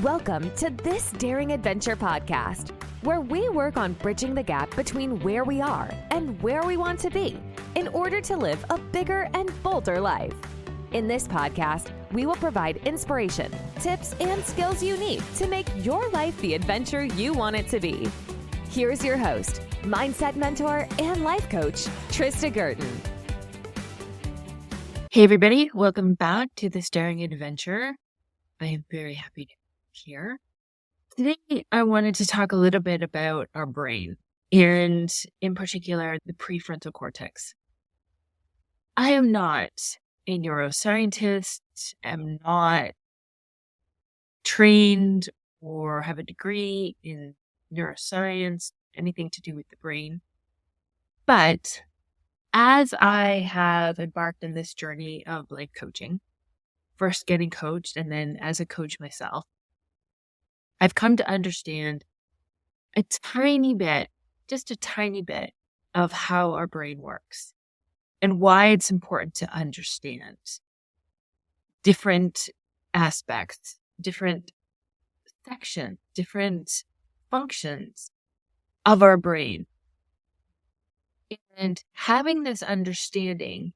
Welcome to This Daring Adventure podcast, where we work on bridging the gap between where we are and where we want to be in order to live a bigger and bolder life. In this podcast, we will provide inspiration, tips, and skills you need to make your life the adventure you want it to be. Here's your host, mindset mentor, and life coach, Trista Gurton. Hey everybody, welcome back to This Daring Adventure. I am very happy to be here. Today, I wanted to talk a little bit about our brain, and in particular, the prefrontal cortex. I am not a neuroscientist. I'm not trained or have a degree in neuroscience, anything to do with the brain. But as I have embarked on this journey of life coaching, first getting coached and then as a coach myself, I've come to understand a tiny bit, just a tiny bit of how our brain works and why it's important to understand different aspects, different sections, different functions of our brain. And having this understanding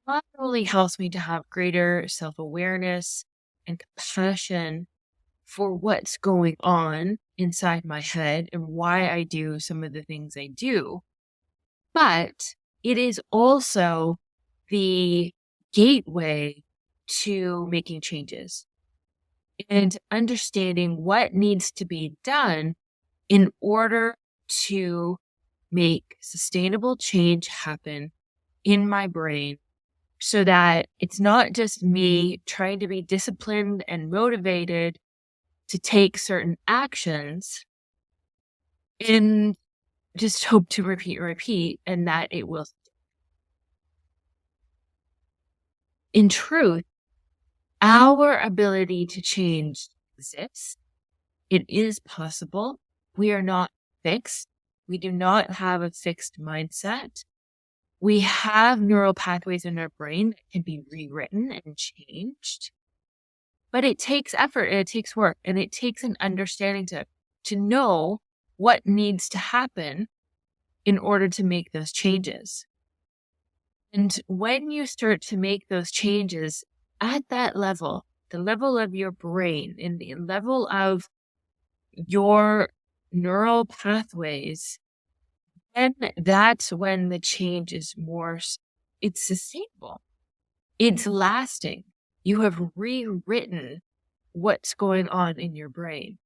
not only helps me to have greater self-awareness and compassion for what's going on inside my head and why I do some of the things I do, but it is also the gateway to making changes and understanding what needs to be done in order to make sustainable change happen in my brain, so that it's not just me trying to be disciplined and motivated to take certain actions and just hope to repeat, and that it will. In truth, our ability to change exists. It is possible. We are not fixed. We do not have a fixed mindset. We have neural pathways in our brain that can be rewritten and changed. But it takes effort, and it takes work, and it takes an understanding to know what needs to happen in order to make those changes. And when you start to make those changes at that level, the level of your brain and the level of your neural pathways, and that's when the change is it's sustainable. It's lasting. You have rewritten what's going on in your brain.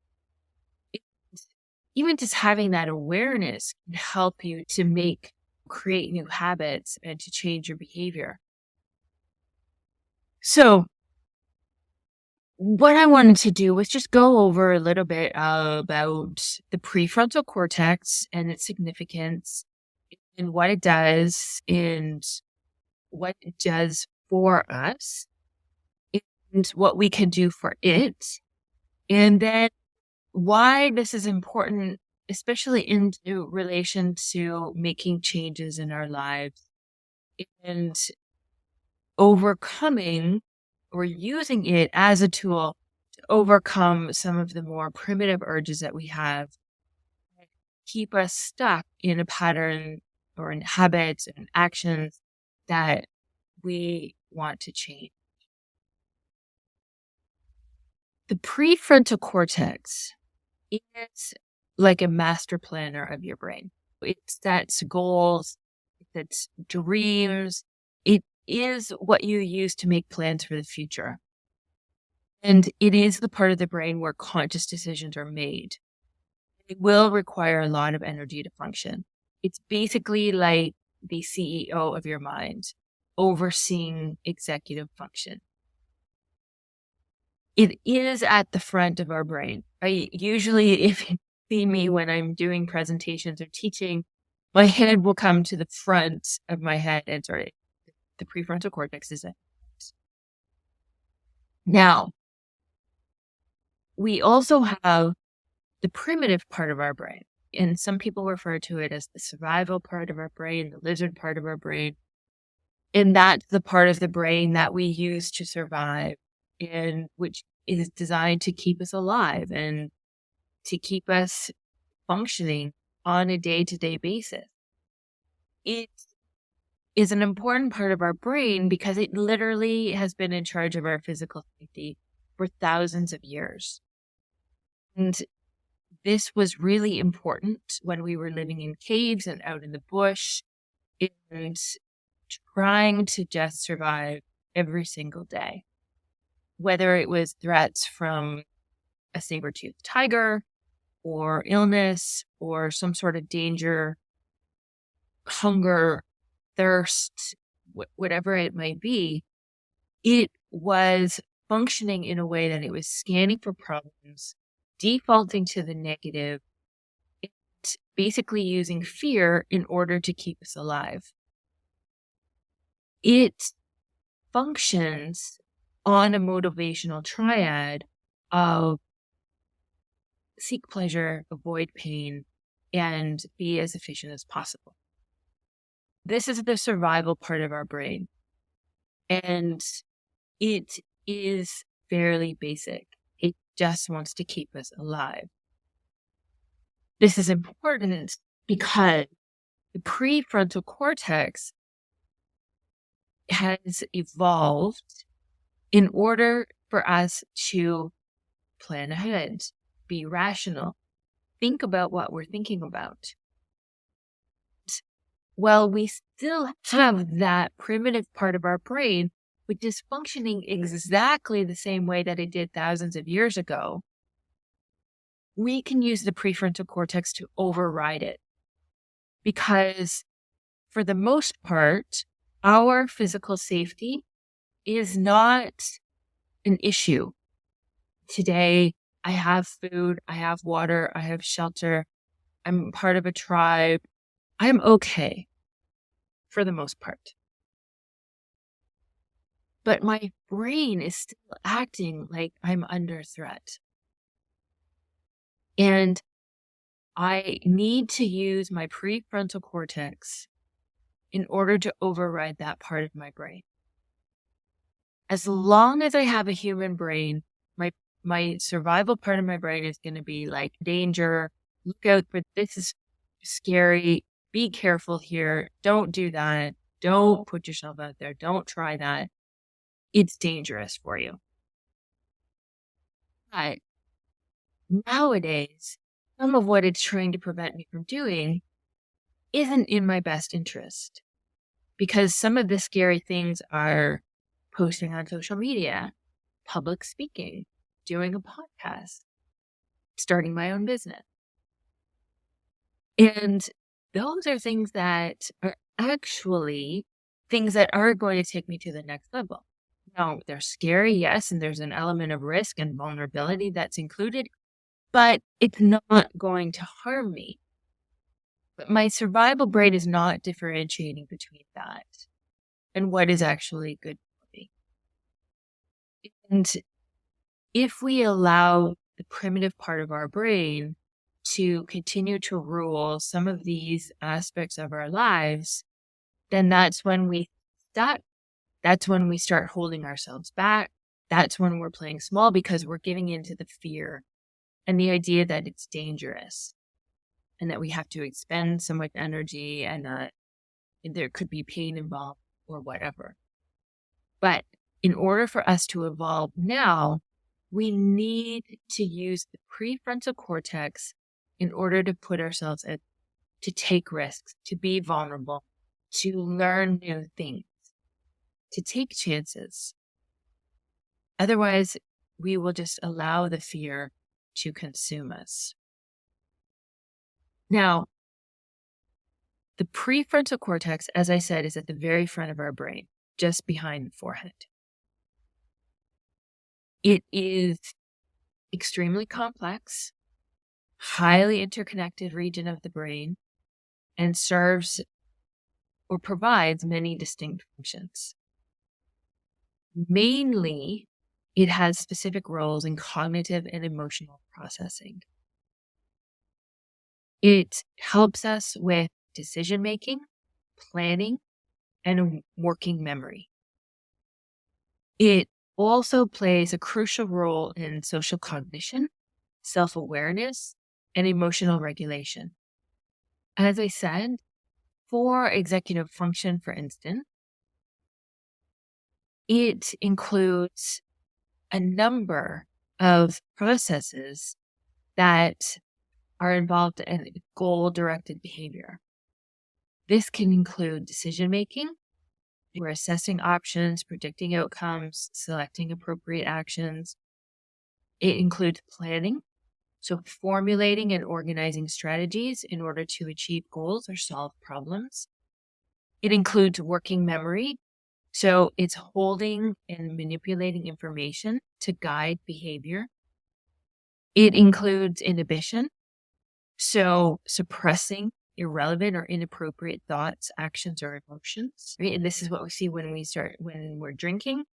Even just having that awareness can help you to create new habits and to change your behavior. So what I wanted to do was just go over a little bit about the prefrontal cortex and its significance and what it does and what it does for us and what we can do for it. And then why this is important, especially in relation to making changes in our lives and overcoming or using it as a tool to overcome some of the more primitive urges that we have that keep us stuck in a pattern or in habits and actions that we want to change. The prefrontal cortex is like a master planner of your brain. It sets goals, it sets dreams. It is what you use to make plans for the future. And it is the part of the brain where conscious decisions are made. It will require a lot of energy to function. It's basically like the CEO of your mind, overseeing executive function. It is at the front of our brain. Usually, if you see me when I'm doing presentations or teaching, my head will come to the front of my head. And the prefrontal cortex is it. Now, we also have the primitive part of our brain. And some people refer to it as the survival part of our brain, the lizard part of our brain. And that's the part of the brain that we use to survive, and which is designed to keep us alive and to keep us functioning on a day-to-day basis. It is an important part of our brain because it literally has been in charge of our physical safety for thousands of years. And this was really important when we were living in caves and out in the bush and trying to just survive every single day. Whether it was threats from a saber-toothed tiger or illness or some sort of danger, hunger, thirst, whatever it might be, it was functioning in a way that it was scanning for problems, defaulting to the negative, and basically using fear in order to keep us alive. It functions on a motivational triad of seek pleasure, avoid pain, and be as efficient as possible. This is the survival part of our brain, and it is fairly basic. It just wants to keep us alive. This is important because the prefrontal cortex has evolved in order for us to plan ahead, be rational, think about what we're thinking about. Well, we still have that primitive part of our brain, which is functioning exactly the same way that it did thousands of years ago. We can use the prefrontal cortex to override it because, for the most part, our physical safety is not an issue. Today, I have food, I have water, I have shelter, I'm part of a tribe. I'm okay for the most part. But my brain is still acting like I'm under threat. And I need to use my prefrontal cortex in order to override that part of my brain. As long as I have a human brain, my survival part of my brain is going to be like danger, look out for this is scary, be careful here, don't do that, don't put yourself out there, don't try that. It's dangerous for you. But nowadays, some of what it's trying to prevent me from doing isn't in my best interest because some of the scary things are posting on social media, public speaking, doing a podcast, starting my own business. And those are things that are actually things that are going to take me to the next level. Now, they're scary, yes, and there's an element of risk and vulnerability that's included, but it's not going to harm me. But my survival brain is not differentiating between that and what is actually good for me. And if we allow the primitive part of our brain to continue to rule some of these aspects of our lives, then that's when we stop. That's when we start holding ourselves back. That's when we're playing small because we're giving into the fear and the idea that it's dangerous and that we have to expend so much energy and there could be pain involved or whatever. But in order for us to evolve now, we need to use the prefrontal cortex in order to put ourselves to take risks, to be vulnerable, to learn new things, to take chances. Otherwise, we will just allow the fear to consume us. Now, the prefrontal cortex, as I said, is at the very front of our brain, just behind the forehead. It is extremely complex, highly interconnected region of the brain, and serves or provides many distinct functions. Mainly, it has specific roles in cognitive and emotional processing. It helps us with decision-making, planning, and working memory. It also plays a crucial role in social cognition, self-awareness, and emotional regulation. As I said, for executive function, for instance, it includes a number of processes that are involved in goal-directed behavior. This can include decision-making. We're assessing options, predicting outcomes, selecting appropriate actions. It includes planning, so formulating and organizing strategies in order to achieve goals or solve problems. It includes working memory, so it's holding and manipulating information to guide behavior. It includes inhibition, so suppressing irrelevant or inappropriate thoughts, actions, or emotions. Right? And this is what we see when we're drinking,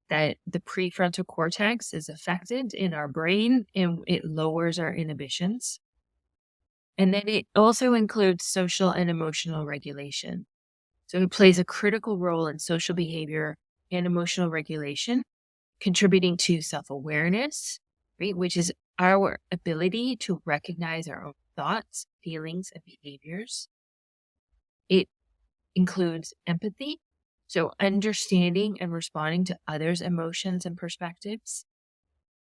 that the prefrontal cortex is affected in our brain and it lowers our inhibitions. And then it also includes social and emotional regulation. So it plays a critical role in social behavior and emotional regulation, contributing to self-awareness, right, which is our ability to recognize our own thoughts, feelings, and behaviors. It includes empathy, so understanding and responding to others' emotions and perspectives.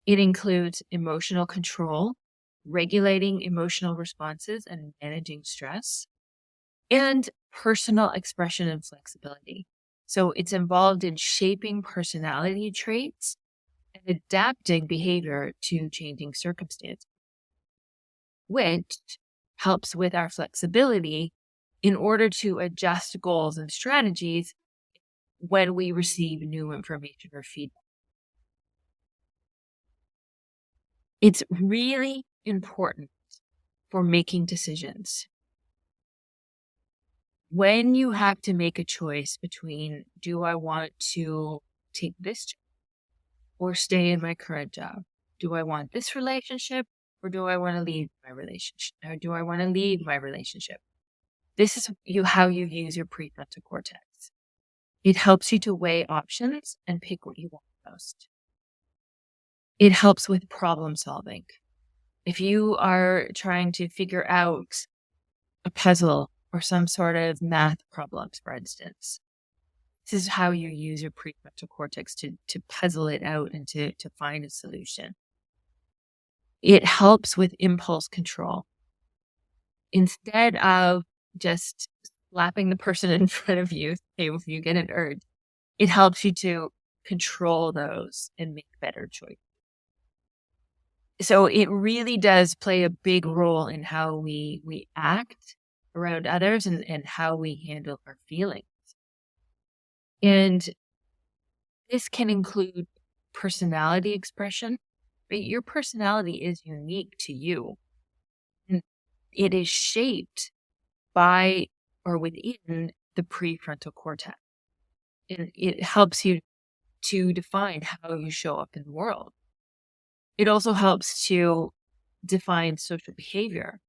It includes emotional control, regulating emotional responses and managing stress, and personal expression and flexibility. So it's involved in shaping personality traits and adapting behavior to changing circumstances, which helps with our flexibility in order to adjust goals and strategies when we receive new information or feedback. It's really important for making decisions. When you have to make a choice between, do I want to take this job or stay in my current job? Do I want this relationship or do I want to leave my relationship? Or do I want to leave my relationship? This is how you use your prefrontal cortex. It helps you to weigh options and pick what you want most. It helps with problem solving. If you are trying to figure out a puzzle or some sort of math problems, for instance, this is how you use your prefrontal cortex to puzzle it out and to find a solution. It helps with impulse control. Instead of just slapping the person in front of you, if you get an urge, it helps you to control those and make better choices. So it really does play a big role in how we act around others and how we handle our feelings. And this can include personality expression, but your personality is unique to you. And it is shaped by or within the prefrontal cortex. And it helps you to define how you show up in the world. It also helps to define social behavior.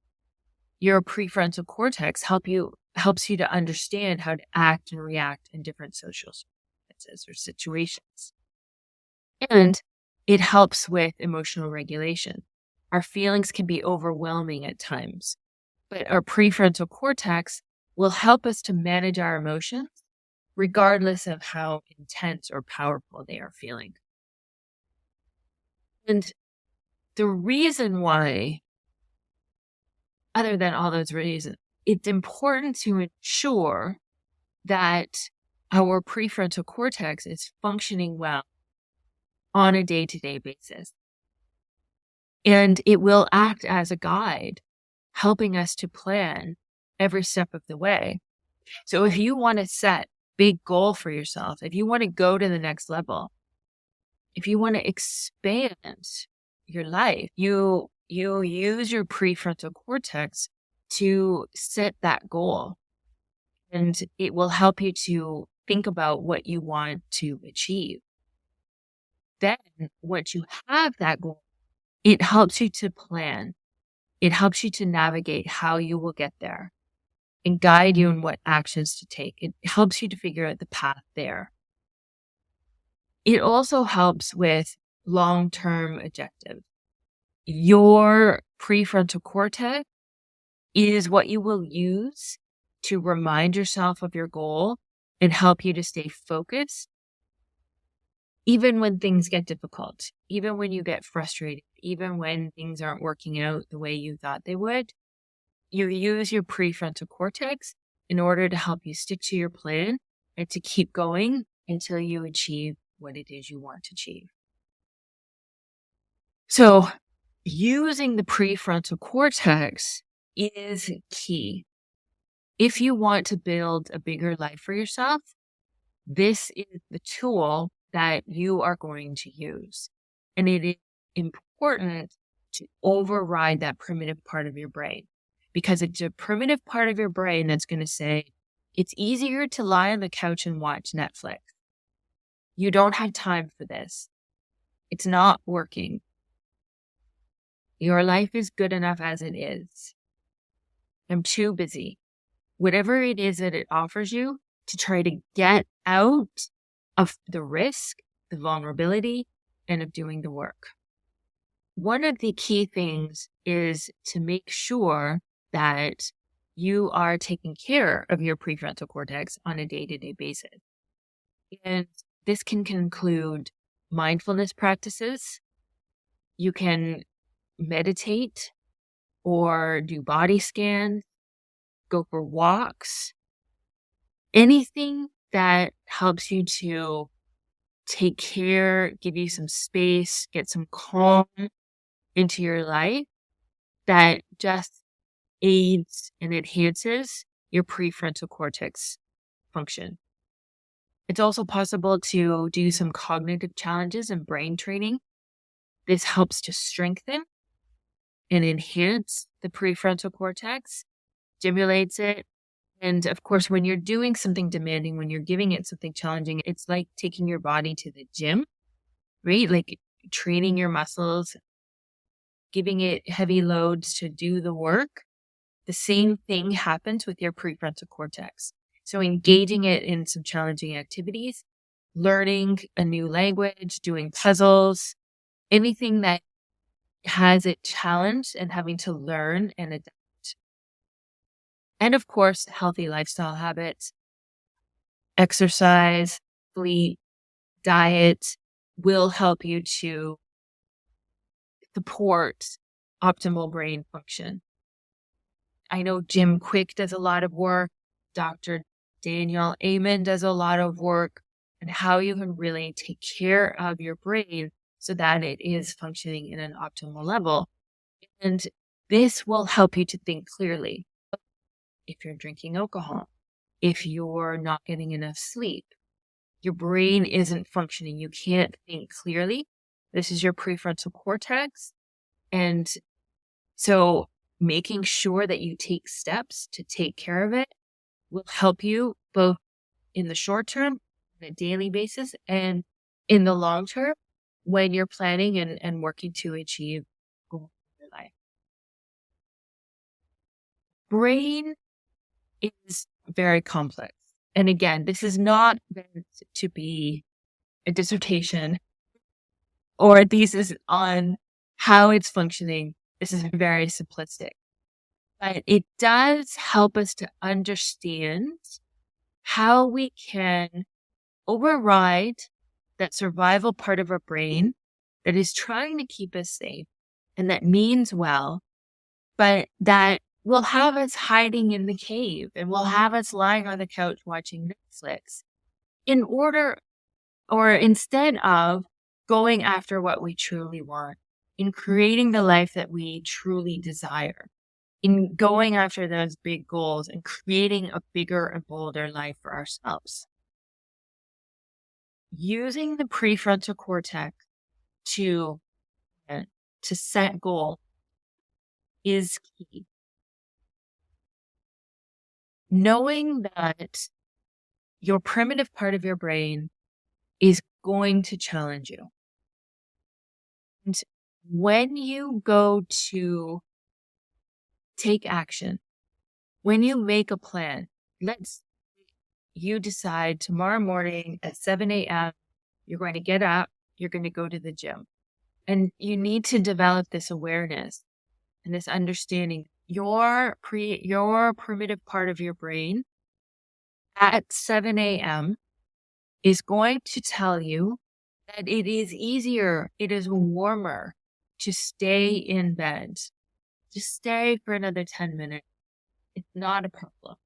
Your prefrontal cortex helps you to understand how to act and react in different social circumstances or situations. And it helps with emotional regulation. Our feelings can be overwhelming at times, but our prefrontal cortex will help us to manage our emotions regardless of how intense or powerful they are feeling. And the reason why, other than all those reasons, it's important to ensure that our prefrontal cortex is functioning well on a day-to-day basis. And it will act as a guide, helping us to plan every step of the way. So if you want to set a big goal for yourself, if you want to go to the next level, if you want to expand your life, you use your prefrontal cortex to set that goal. And it will help you to think about what you want to achieve. Then once you have that goal, it helps you to plan. It helps you to navigate how you will get there and guide you in what actions to take. It helps you to figure out the path there. It also helps with long-term objectives. Your prefrontal cortex is what you will use to remind yourself of your goal and help you to stay focused, even when things get difficult, even when you get frustrated, even when things aren't working out the way you thought they would. You use your prefrontal cortex in order to help you stick to your plan and to keep going until you achieve what it is you want to achieve. So using the prefrontal cortex is key. If you want to build a bigger life for yourself, this is the tool that you are going to use. And it is important to override that primitive part of your brain, because it's a primitive part of your brain that's going to say, it's easier to lie on the couch and watch Netflix. You don't have time for this. It's not working. Your life is good enough as it is. I'm too busy. Whatever it is that it offers you to try to get out of the risk, the vulnerability, and of doing the work. One of the key things is to make sure that you are taking care of your prefrontal cortex on a day-to-day basis. And this can include mindfulness practices. You can meditate or do body scans, go for walks, anything that helps you to take care, give you some space, get some calm into your life that just aids and enhances your prefrontal cortex function. It's also possible to do some cognitive challenges and brain training. This helps to strengthen and enhance the prefrontal cortex, stimulates it. And of course, when you're doing something demanding, when you're giving it something challenging, it's like taking your body to the gym, right? Like training your muscles, giving it heavy loads to do the work. The same thing happens with your prefrontal cortex. So engaging it in some challenging activities, learning a new language, doing puzzles, anything that has it challenged and having to learn and adapt. And of course, healthy lifestyle habits, exercise, sleep, diet will help you to support optimal brain function. I know Jim Quick does a lot of work. Dr. Daniel Amen does a lot of work on how you can really take care of your brain so that it is functioning in an optimal level. And this will help you to think clearly. If you're drinking alcohol, if you're not getting enough sleep, your brain isn't functioning. You can't think clearly. This is your prefrontal cortex. And so making sure that you take steps to take care of it will help you both in the short term, on a daily basis, and in the long term when you're planning and working to achieve goals in your life. Brain is very complex. And again, this is not meant to be a dissertation or a thesis on how it's functioning. This is very simplistic. But it does help us to understand how we can override that survival part of our brain that is trying to keep us safe and that means well, but that will have us hiding in the cave and will have us lying on the couch watching Netflix in order or instead of going after what we truly want, in creating the life that we truly desire, in going after those big goals and creating a bigger and bolder life for ourselves. Using the prefrontal cortex to set goals is key. Knowing that your primitive part of your brain is going to challenge you. And when you go to take action, when you make a plan, you decide tomorrow morning at 7 a.m., You're going to get up, you're going to go to the gym. And you need to develop this awareness and this understanding. Your primitive part of your brain at 7 a.m. is going to tell you that it is easier, it is warmer to stay in bed, to stay for another 10 minutes. It's not a problem.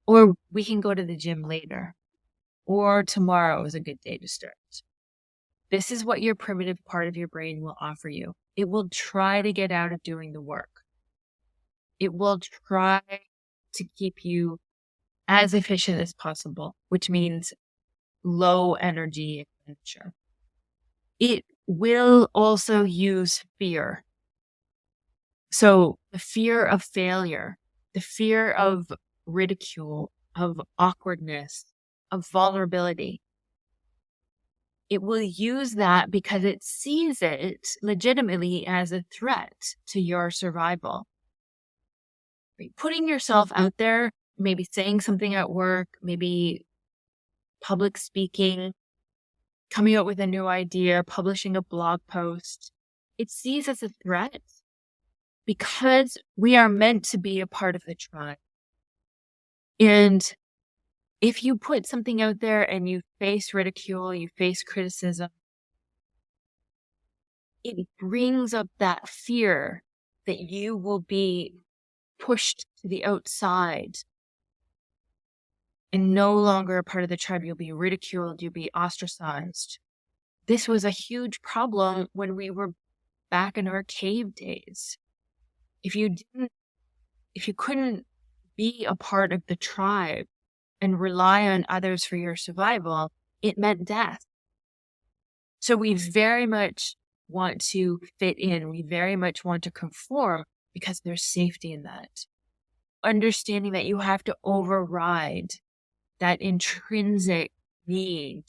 Or we can go to the gym later. Or tomorrow is a good day to start. This is what your primitive part of your brain will offer you. It will try to get out of doing the work. It will try to keep you as efficient as possible, which means low energy expenditure. It will also use fear. So the fear of failure, the fear of ridicule, of awkwardness, of vulnerability. It will use that because it sees it legitimately as a threat to your survival. Putting yourself out there, maybe saying something at work, maybe public speaking, coming up with a new idea, publishing a blog post, it sees as a threat because we are meant to be a part of the tribe. And if you put something out there and you face ridicule, you face criticism, it brings up that fear that you will be pushed to the outside and no longer a part of the tribe. You'll be ridiculed, you'll be ostracized. This was a huge problem when we were back in our cave days. If you couldn't be a part of the tribe and rely on others for your survival, it meant death. So we very much want to fit in. We very much want to conform because there's safety in that. Understanding that you have to override that intrinsic need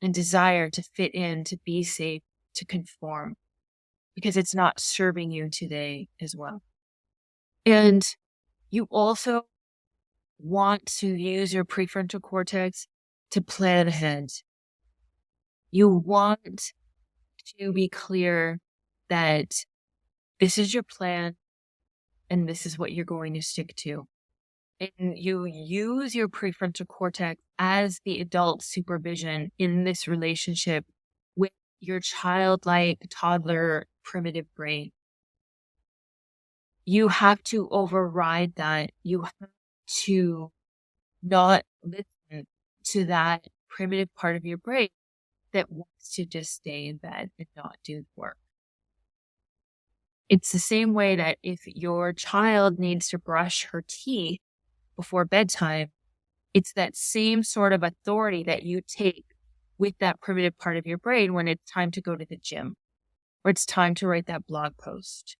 and desire to fit in, to be safe, to conform, because it's not serving you today as well. And you also want to use your prefrontal cortex to plan ahead. You want to be clear that this is your plan and this is what you're going to stick to. And you use your prefrontal cortex as the adult supervision in this relationship with your childlike, toddler, primitive brain. You have to override that. You have to not listen to that primitive part of your brain that wants to just stay in bed and not do the work. It's the same way that if your child needs to brush her teeth before bedtime, it's that same sort of authority that you take with that primitive part of your brain when it's time to go to the gym, or it's time to write that blog post,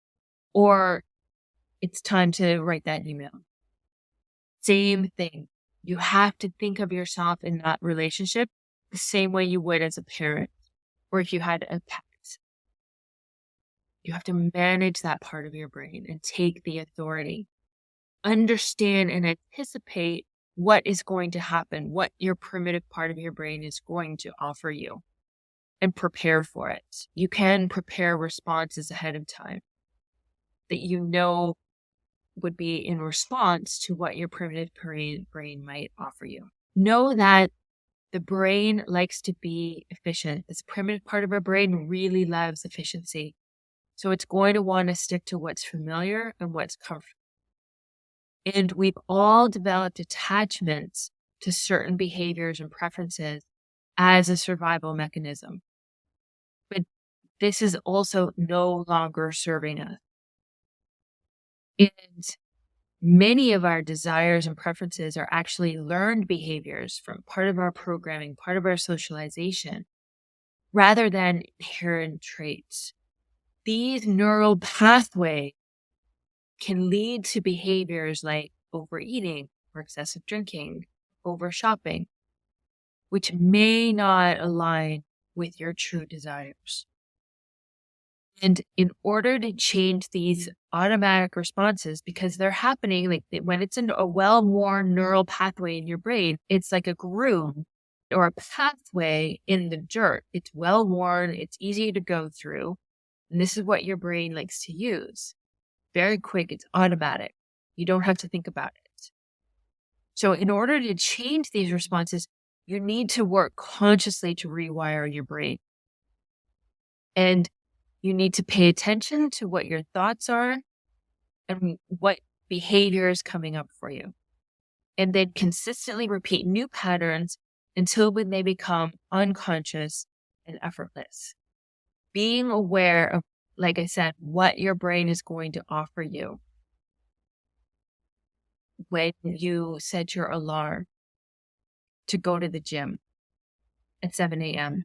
or it's time to write that email. Same thing. You have to think of yourself in that relationship the same way you would as a parent, or if you had a pet. You have to manage that part of your brain and take the authority. Understand and anticipate what is going to happen, what your primitive part of your brain is going to offer you, and prepare for it. You can prepare responses ahead of time that you know would be in response to what your primitive brain might offer you. Know that the brain likes to be efficient. This primitive part of our brain really loves efficiency. So it's going to want to stick to what's familiar and what's comfortable. And we've all developed attachments to certain behaviors and preferences as a survival mechanism. But this is also no longer serving us. And many of our desires and preferences are actually learned behaviors from part of our programming, part of our socialization, rather than inherent traits. These neural pathways can lead to behaviors like overeating or excessive drinking, over shopping, which may not align with your true desires. And in order to change these automatic responses, because they're happening, like when it's in a well-worn neural pathway in your brain, it's like a groove or a pathway in the dirt. It's well worn, it's easy to go through. And this is what your brain likes to use. Very quick, it's automatic. You don't have to think about it. So in order to change these responses, you need to work consciously to rewire your brain. And you need to pay attention to what your thoughts are and what behavior is coming up for you. And then consistently repeat new patterns until they become unconscious and effortless. Being aware of, like I said, what your brain is going to offer you. When you set your alarm to go to the gym at 7 a.m.,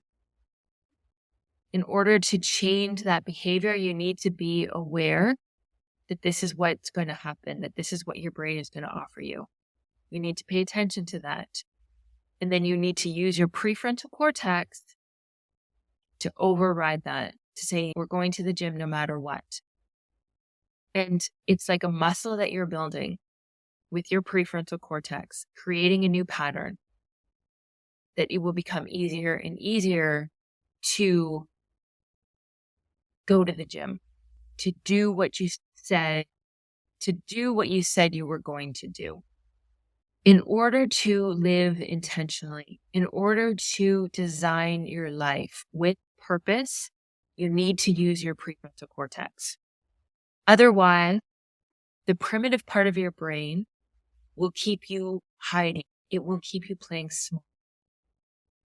in order to change that behavior, you need to be aware that this is what's going to happen, that this is what your brain is going to offer you. You need to pay attention to that. And then you need to use your prefrontal cortex to override that, to say, we're going to the gym no matter what. And it's like a muscle that you're building with your prefrontal cortex, creating a new pattern that it will become easier and easier to go to the gym, to do what you said, you were going to do. In order to live intentionally, in order to design your life with purpose, you need to use your prefrontal cortex. Otherwise, the primitive part of your brain will keep you hiding. It will keep you playing small.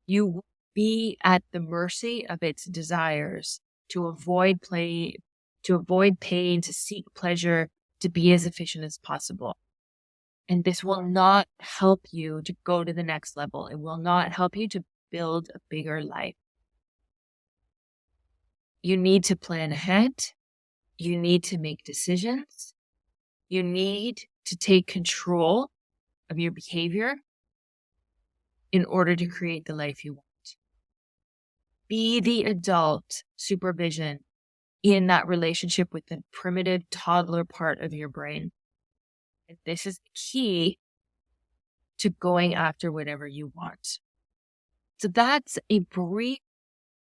You will be at the mercy of its desires to avoid pain, to seek pleasure, to be as efficient as possible. And this will not help you to go to the next level. It will not help you to build a bigger life. You need to plan ahead. You need to make decisions. You need to take control of your behavior in order to create the life you want. Be the adult supervision in that relationship with the primitive toddler part of your brain. And this is the key to going after whatever you want. So that's a brief,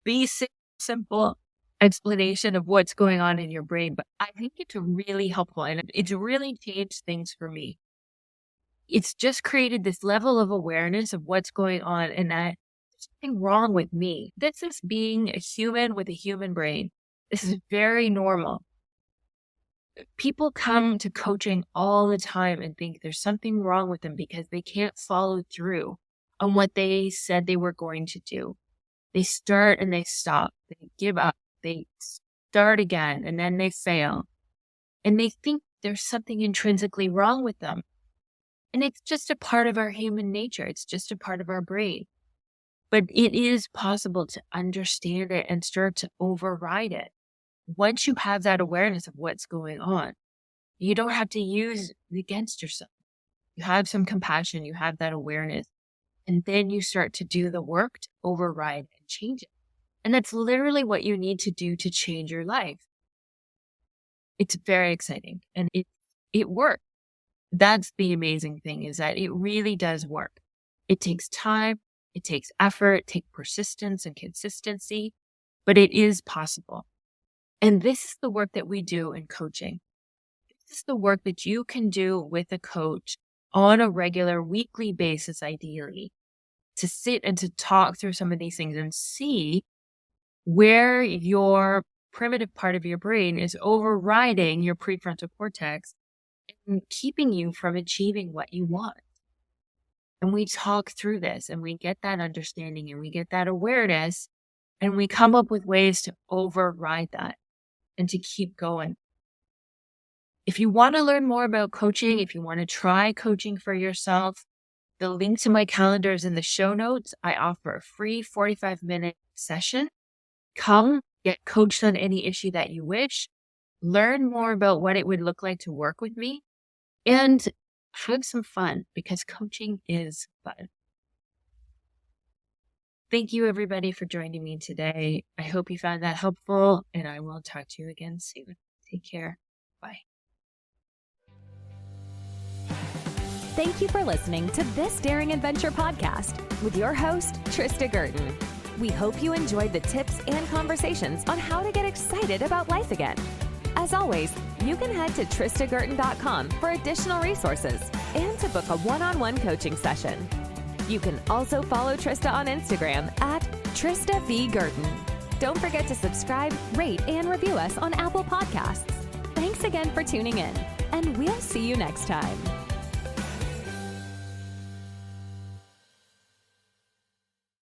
basic, simple explanation of what's going on in your brain. But I think it's really helpful and it's really changed things for me. It's just created this level of awareness of what's going on and that there's nothing wrong with me. This is being a human with a human brain. This is very normal. People come to coaching all the time and think there's something wrong with them because they can't follow through on what they said they were going to do. They start and they stop. They give up. They start again and then they fail. And they think there's something intrinsically wrong with them. And it's just a part of our human nature. It's just a part of our brain. But it is possible to understand it and start to override it. Once you have that awareness of what's going on, you don't have to use it against yourself. You have some compassion, you have that awareness, and then you start to do the work to override and change it. And that's literally what you need to do to change your life. It's very exciting and it works. That's the amazing thing, is that it really does work. It takes time, it takes effort, it takes persistence and consistency, but it is possible. And this is the work that we do in coaching. This is the work that you can do with a coach on a regular weekly basis, ideally, to sit and to talk through some of these things and see where your primitive part of your brain is overriding your prefrontal cortex and keeping you from achieving what you want. And we talk through this and we get that understanding and we get that awareness and we come up with ways to override that and to keep going. If you want to learn more about coaching, if you want to try coaching for yourself, the link to my calendar is in the show notes. I offer a free 45-minute session. Come get coached on any issue that you wish. Learn more about what it would look like to work with me and have some fun, because coaching is fun. Thank you, everybody, for joining me today. I hope you found that helpful, and I will talk to you again soon. Take care. Bye. Thank you for listening to This Daring Adventure podcast with your host, Trista Gurton. We hope you enjoyed the tips and conversations on how to get excited about life again. As always, you can head to tristagurton.com for additional resources and to book a one-on-one coaching session. You can also follow Trista on Instagram at Trista V. Gurton. Don't forget to subscribe, rate, and review us on Apple Podcasts. Thanks again for tuning in, and we'll see you next time.